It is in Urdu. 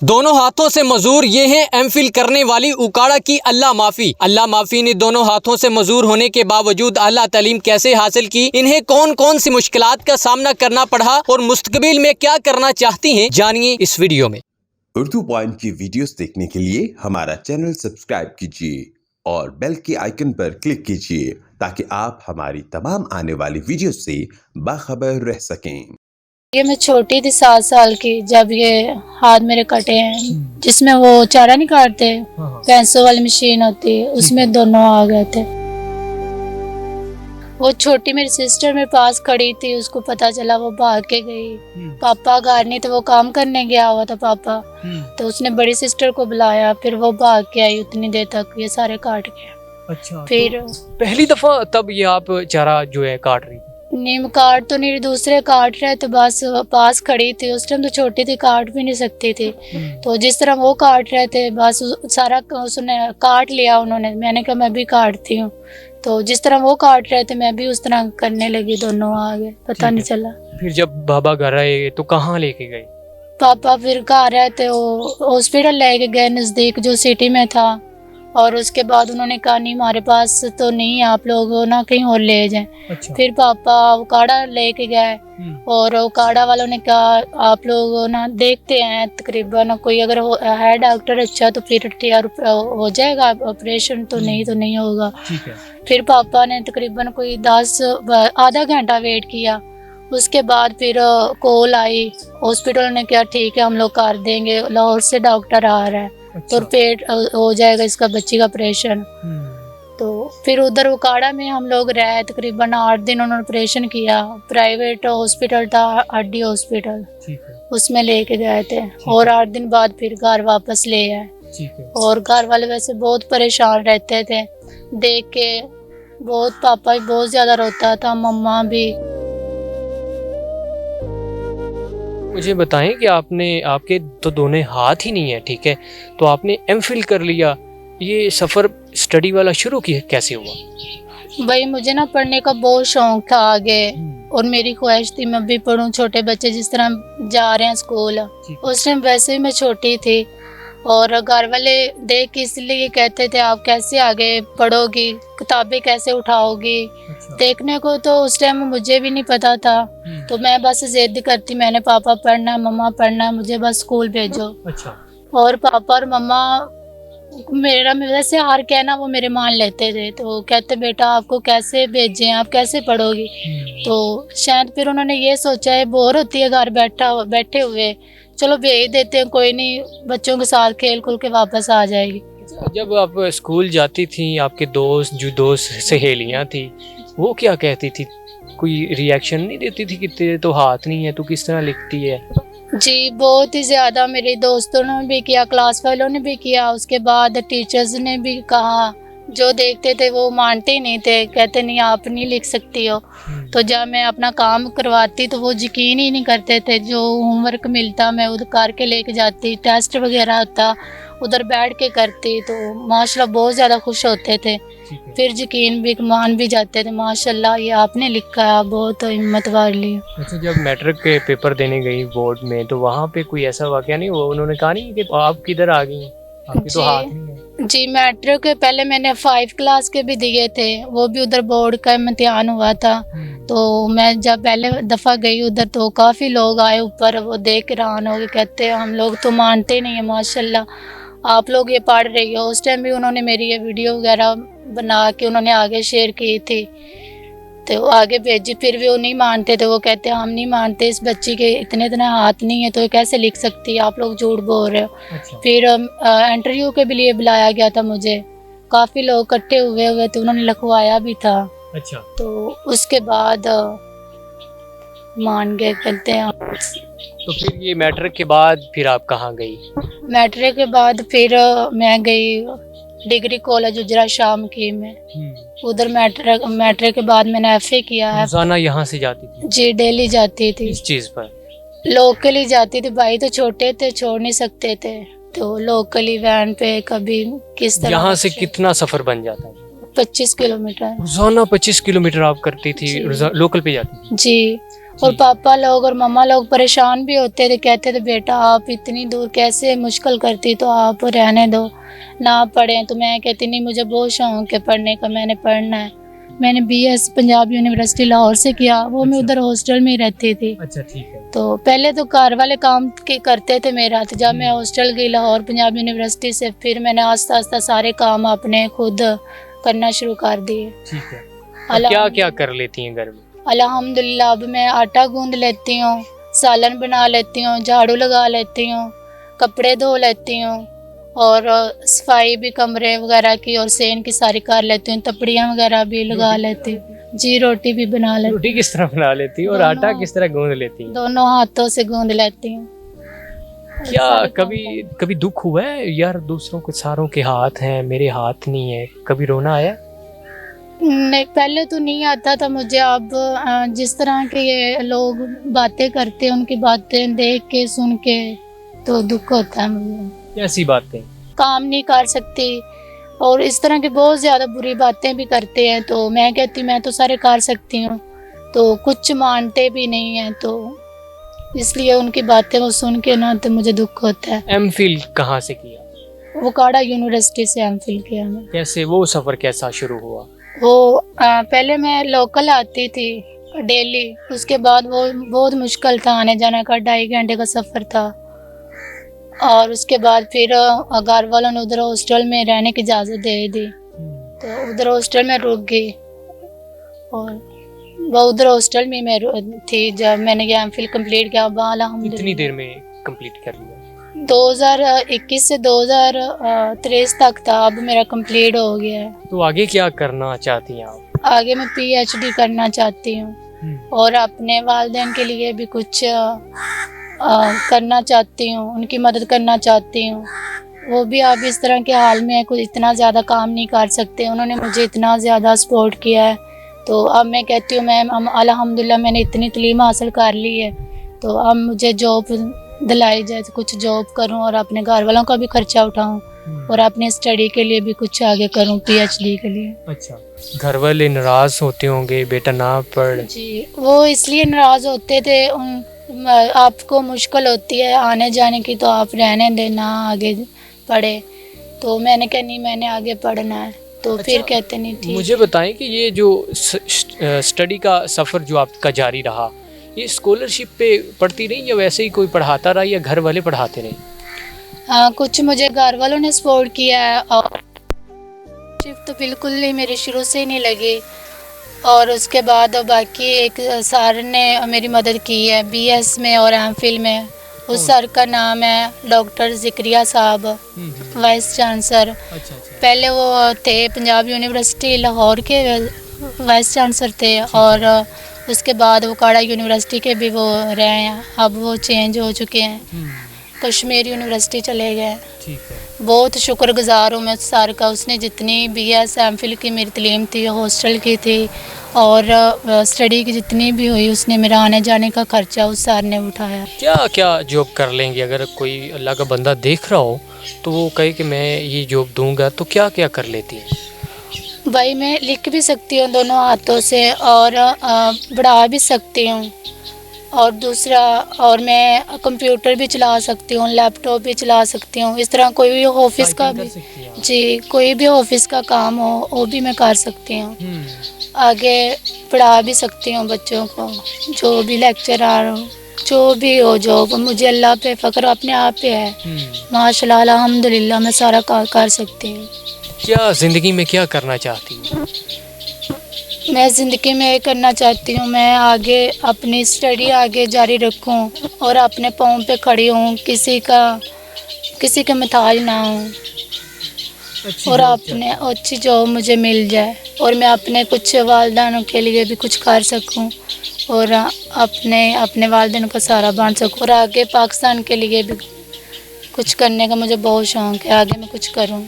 دونوں ہاتھوں سے مزور یہ ہیں ایم فل کرنے والی اکاڑا کی اللہ معافی۔ اللہ معافی نے دونوں ہاتھوں سے مزور ہونے کے باوجود اعلیٰ تعلیم کیسے حاصل کی، انہیں کون کون سی مشکلات کا سامنا کرنا پڑا اور مستقبل میں کیا کرنا چاہتی ہیں، جانیے اس ویڈیو میں۔ اردو پوائنٹ کی ویڈیوز دیکھنے کے لیے ہمارا چینل سبسکرائب کیجیے اور بیل کے آئیکن پر کلک کیجیے تاکہ آپ ہماری تمام آنے والی ویڈیوز سے باخبر رہ سکیں۔ یہ میں چھوٹی تھی 7 سال کی جب یہ ہاتھ میرے کٹے ہیں، جس میں وہ چارہ نہیں کاٹتے، پینسوں والی مشین ہوتی ہے، اس میں دونوں آ گئے تھے۔ وہ چھوٹی میری سسٹر میرے پاس کھڑی تھی، اس کو پتا چلا، وہ بھاگ کے گئی۔ پاپا گھر نہیں تو وہ کام کرنے گیا ہوا تھا پاپا، تو اس نے بڑی سسٹر کو بلایا، پھر وہ بھاگ کے آئی، اتنی دیر تک یہ سارے کاٹ گئے۔ اچھا، پھر پہلی دفعہ تب یہ آپ چارہ جو ہے کاٹ رہی تھی؟ نیم کاٹ تو نہیں، دوسرے کاٹ رہے تو بس پاس کھڑی تھی، اس ٹائم تو چھوٹی تھی، کاٹ بھی نہیں سکتی تھی، تو جس طرح وہ کاٹ رہے تھے بس سارا اس نے کاٹ لیا انہوں نے۔ میں نے کہا میں بھی کاٹتی ہوں، تو جس طرح وہ کاٹ رہے تھے میں بھی اس طرح کرنے لگی، دونوں آگے، پتہ نہیں چلا۔ پھر جب بابا گھر آئے تو کہاں لے کے گئے؟ پاپا پھر گھر آئے تھے، وہ ہاسپٹل لے کے گئے نزدیک جو سٹی میں تھا، اور اس کے بعد انہوں نے کہا نہیں ہمارے پاس تو نہیں، آپ لوگ نا کہیں اور لے جائیں۔ پھر پاپا اکاڑا لے کے گئے، اور اکاڑا والوں نے کہا آپ لوگ نا دیکھتے ہیں، تقریباً کوئی اگر ہے ڈاکٹر اچھا تو پھر تیار ہو جائے گا آپریشن، تو نہیں ہوگا۔ پھر پاپا نے تقریباً کوئی آدھا گھنٹہ ویٹ کیا، اس کے بعد پھر کال آئی ہاسپٹل نے کہا ٹھیک ہے ہم لوگ کر دیں گے، لاہور سے ڈاکٹر آ رہا ہے تو پیٹ ہو جائے گا اس کا، بچی کا آپریشن۔ تو پھر ادھر اکاڑا میں ہم لوگ رہے تقریباً 8 دن، انہوں نے آپریشن کیا، پرائیویٹ ہاسپٹل تھا، ہڈی ہاسپٹل، اس میں لے کے گئے تھے، اور 8 دن بعد پھر گھر واپس لے آئے۔ اور گھر والے ویسے بہت پریشان رہتے تھے دیکھ کے، بہت، پاپا بھی بہت زیادہ روتا تھا، مما بھی۔ مجھے بتائیں کہ آپ کے تو دونوں ہاتھ ہی نہیں ہیں، ٹھیک ہے، تو آپ نے ایم فل کر لیا، یہ سفر اسٹڈی والا شروع کیسے ہوا؟ بھائی مجھے نا پڑھنے کا بہت شوق تھا آگے، اور میری خواہش تھی میں بھی پڑھوں، چھوٹے بچے جس طرح جا رہے ہیں اسکول، اس ٹائم ویسے ہی میں چھوٹی تھی، اور گھر والے دیکھ کے اس لیے کہتے تھے آپ کیسے آگے پڑھو گی، کتابیں کیسے اٹھاؤ گی، دیکھنے کو تو اس ٹائم مجھے بھی نہیں پتا تھا، تو میں بس ضد کرتی، میں نے پاپا پڑھنا، مما پڑھنا، مجھے بس اسکول بھیجو۔ اور پاپا اور مما میرا ویسے ہر کہنا وہ میرے مان لیتے تھے، تو کہتے بیٹا آپ کو کیسے بھیجیں، آپ کیسے پڑھو گی، تو شاید پھر انہوں نے یہ سوچا ہے بور ہوتی ہے گھر بیٹھے ہوئے، چلو بھیج دیتے ہیں، کوئی نہیں، بچوں کے ساتھ کھیل کھل کے واپس آ جائے گی۔ جب آپ اسکول جاتی تھیں، آپ کے دوست سہیلیاں تھیں، وہ کیا کہتی تھی؟ کوئی ری ایکشن نہیں دیتی تھی کہ تیرے تو ہاتھ نہیں ہے، تو کس طرح لکھتی ہے؟ جی بہت ہی زیادہ، میرے دوستوں نے بھی کیا، کلاس والوں نے بھی کیا، اس کے بعد ٹیچرز نے بھی کہا، جو دیکھتے تھے وہ مانتے ہی نہیں تھے، کہتے نہیں آپ نہیں لکھ سکتی ہو۔ تو جب میں اپنا کام کرواتی تو وہ یقین ہی نہیں کرتے تھے، جو ہوم ورک ملتا میں ادھر کر کے لے کے جاتی، ٹیسٹ وغیرہ ہوتا ادھر بیٹھ کے کرتی، تو ماشاءاللہ بہت زیادہ خوش ہوتے تھے، پھر یقین بھی مان بھی جاتے تھے، ماشاءاللہ یہ آپ نے لکھا ہے، بہت ہمت والی۔ اچھا، جب میٹرک کے پیپر دینے گئی بورڈ میں تو وہاں پہ کوئی ایسا واقعہ نہیں ہوا؟ انہوں نے کہا نہیں کہ آپ کدھر آ گئی ہیں، آپ کے تو ہاتھ نہیں ہے؟ جی میٹرک کے پہلے میں نے 5 کلاس کے بھی دیے تھے، وہ بھی ادھر بورڈ کا امتحان ہوا تھا، تو میں جب پہلے دفعہ گئی ادھر تو کافی لوگ آئے اوپر، وہ دیکھ کے حیران ہو گئے، کہتے ہم لوگ تو مانتے نہیں ہیں، ماشاءاللہ آپ لوگ یہ پڑھ رہی ہو۔ اس ٹائم بھی انہوں نے میری یہ ویڈیو وغیرہ بنا کے انہوں نے آگے شیئر کی تھی، تو آگے بھیجی، پھر بھی وہ نہیں مانتے تھے، وہ کہتے ہم نہیں مانتے، اس بچی کے اتنے ہاتھ نہیں ہے تو یہ کیسے لکھ سکتی ہے، آپ لوگ جھوٹ بول رہے ہو۔ پھر انٹرویو کے بھی لیے بلایا گیا تھا مجھے، کافی لوگ اکٹھے ہوئے تو انہوں نے لکھوایا بھی تھا، تو اس کے بعد مان گئے، کہتے ہیں۔ تو پھر یہ میٹرک کے بعد پھر آپ کہاں گئی؟ میٹرک کے بعد پھر میں گئی ڈگری کالج اجرا شام کی میں، ادھر میٹرک کے بعد میں نے ایف اے کیا ہے۔ روزانہ یہاں سے جاتی تھی؟ جی ڈیلی جاتی تھی۔ اس چیز پر لوکلی جاتی تھی، بھائی تو چھوٹے تھے، چھوڑ نہیں سکتے تھے، تو لوکلی وین پہ کبھی کس طرح۔ یہاں سے کتنا سفر بن جاتا ہے؟ 25 کلومیٹر۔ روزانہ 25 کلومیٹر آپ کرتی تھی؟ لوکل پہ جاتی تھی؟ جی، اور پاپا لوگ اور مما لوگ پریشان بھی ہوتے تھے, کہتے تھے بیٹا آپ اتنی دور کیسے مشکل کرتی, تو آپ رہنے دو نہ پڑھیں. تو میں کہتی نہیں, مجھے بہت شوق ہے پڑھنے کا, میں نے پڑھنا ہے. میں نے BS پنجاب یونیورسٹی لاہور سے کیا, وہ میں ادھر ہاسٹل میں ہی رہتی تھی. اچھا ٹھیک ہے. تو پہلے تو کار والے کام کرتے تھے میرا, تو جب میں ہاسٹل گئی لاہور پنجاب یونیورسٹی سے, پھر میں نے آہستہ آہستہ سارے کام اپنے خود کرنا شروع کر دیے. ٹھیک ہے. کیا کیا کر لیتی ہیں گھر میں؟ الحمدللہ اب میں آٹا گوندھ لیتی ہوں, سالن بنا لیتی ہوں, جھاڑو لگا لیتی ہوں, کپڑے دھو لیتی ہوں, اور صفائی بھی کمرے وغیرہ کی اور سین کی ساری کر لیتی ہوں, تپڑیاں وغیرہ بھی لگا لیتی ہوں. جی روٹی بھی بنا لیتی ہوں. روٹی کس طرح بنا لیتی اور آٹا کس طرح گوندھ لیتی ہیں؟ دونوں ہاتھوں سے گوندھ لیتی ہوں. کیا کبھی دکھ ہوا ہے یار دوسروں کے ساروں کے ہاتھ ہیں میرے ہاتھ نہیں ہے, کبھی رونا آیا؟ نہیں, پہلے تو نہیں آتا تھا مجھے. اب جس طرح کے یہ لوگ باتیں کرتے ہیں, ان کی باتیں دیکھ کے سن کے تو دکھ ہوتا ہے مجھے. کیسی باتیں؟ کام نہیں کر سکتی اور اس طرح کی بہت زیادہ بری باتیں بھی کرتے ہیں. تو میں کہتی میں تو سارے کر سکتی ہوں, تو کچھ مانتے بھی نہیں ہیں, تو اس لیے ان کی باتیں وہ سن کے نا تو مجھے دکھ ہوتا ہے. MPhil کہاں سے کیا؟ وکاڑا یونیورسٹی سے MPhil کیا میں. کیسے وہ سفر کیسا شروع ہوا؟ وہ پہلے میں لوکل آتی تھی ڈیلی, اس کے بعد وہ بہت مشکل تھا آنے جانے کا, 2.5 گھنٹے کا سفر تھا. اور اس کے بعد پھر گھر والوں نے ادھر ہاسٹل میں رہنے کی اجازت دے دی, تو ادھر ہاسٹل میں رک گئی. اور وہ ادھر ہاسٹل میں تھی جب میں نے یہ MPhil کمپلیٹ کیا. الحمدللہ کتنی دیر میں کمپلیٹ کر لیا؟ 2021 سے 2023 تک تھا, اب میرا کمپلیٹ ہو گیا ہے. تو آگے کیا کرنا چاہتی ہیں آپ؟ آگے میں PhD کرنا چاہتی ہوں, اور اپنے والدین کے لیے بھی کچھ کرنا چاہتی ہوں, ان کی مدد کرنا چاہتی ہوں. وہ بھی اب اس طرح کے حال میں کچھ اتنا زیادہ کام نہیں کر سکتے, انہوں نے مجھے اتنا زیادہ سپورٹ کیا ہے. تو اب میں کہتی ہوں میم الحمدللہ میں نے اتنی تعلیم حاصل کر لی ہے, تو اب مجھے جاب دلائی جائے تو کچھ جاب کروں اور اپنے گھر والوں کا بھی خرچہ اٹھاؤں, اور اپنے اسٹڈی کے لیے بھی کچھ آگے کروں, PhD کے لیے. اچھا, گھر والے ناراض ہوتے ہوں گے بیٹا نہ پڑھ؟ جی, وہ اس لیے ناراض ہوتے تھے, آپ کو مشکل ہوتی ہے آنے جانے کی, تو آپ رہنے دیں نہ آگے پڑھے. تو میں نے کہا نہیں, میں نے آگے پڑھنا ہے. تو پھر کہتے نہیں ٹھیک. مجھے بتائیں کہ یہ جو اسٹڈی کا سفر جو آپ کا جاری رہا, یہ اسکالرشپ پہ پڑھتی رہی یا ویسے ہی کوئی پڑھاتا رہا یا گھر والے پڑھاتے رہے؟ ہاں, کچھ مجھے گھر والوں نے سپورٹ کیا ہے, اور شفٹ تو بالکل ہی میری شروع سے ہی نہیں لگی. اور اس کے بعد باقی ایک سر نے میری مدد کی ہے BS میں اور MPhil میں. اس سر کا نام ہے ڈاکٹر ذکریہ صاحب, وائس چانسلر. پہلے وہ تھے پنجاب یونیورسٹی لاہور کے وائس چانسلر تھے, اور اس کے بعد وکاڑا یونیورسٹی کے بھی وہ رہے ہیں. اب وہ چینج ہو چکے ہیں, کشمیر یونیورسٹی چلے گئے. بہت شکر گزار ہوں میں اس سر کا, اس نے جتنی BS MPhil کی میری تعلیم تھی ہاسٹل کی تھی, اور اسٹڈی کی جتنی بھی ہوئی, اس نے میرا آنے جانے کا خرچہ اس سر نے اٹھایا. کیا جاب کر لیں گے اگر کوئی اللہ کا بندہ دیکھ رہا ہو تو وہ کہے کہ میں یہ جاب دوں گا, تو کیا کر لیتی ہیں؟ بھائی میں لکھ بھی سکتی ہوں دونوں ہاتھوں سے, اور پڑھا بھی سکتی ہوں, اور دوسرا اور میں کمپیوٹر بھی چلا سکتی ہوں, لیپ ٹاپ بھی چلا سکتی ہوں. اس طرح کوئی بھی آفس کا بھی, جی کوئی بھی آفس کا کام ہو وہ بھی میں کر سکتی ہوں. آگے پڑھا بھی سکتی ہوں بچوں کو, جو بھی لیکچرر ہو, جو بھی ہو جاب. مجھے اللہ پہ فخر اپنے آپ پہ ہے, ماشاء اللہ الحمدللہ میں سارا کار کر سکتی ہوں. کیا زندگی میں کیا کرنا چاہتی ہوں؟ میں زندگی میں یہ کرنا چاہتی ہوں, میں آگے اپنی اسٹڈی آگے جاری رکھوں اور اپنے پاؤں پہ کھڑی ہوں, کسی کا محتاج نہ ہوں, اور اپنے اچھی جاب مجھے مل جائے, اور میں اپنے کچھ والدینوں کے لیے بھی کچھ کر سکوں, اور اپنے والدین کا سہارا بن سکوں, اور آگے پاکستان کے لیے بھی کچھ کرنے کا مجھے بہت شوق ہے, آگے میں کچھ کروں.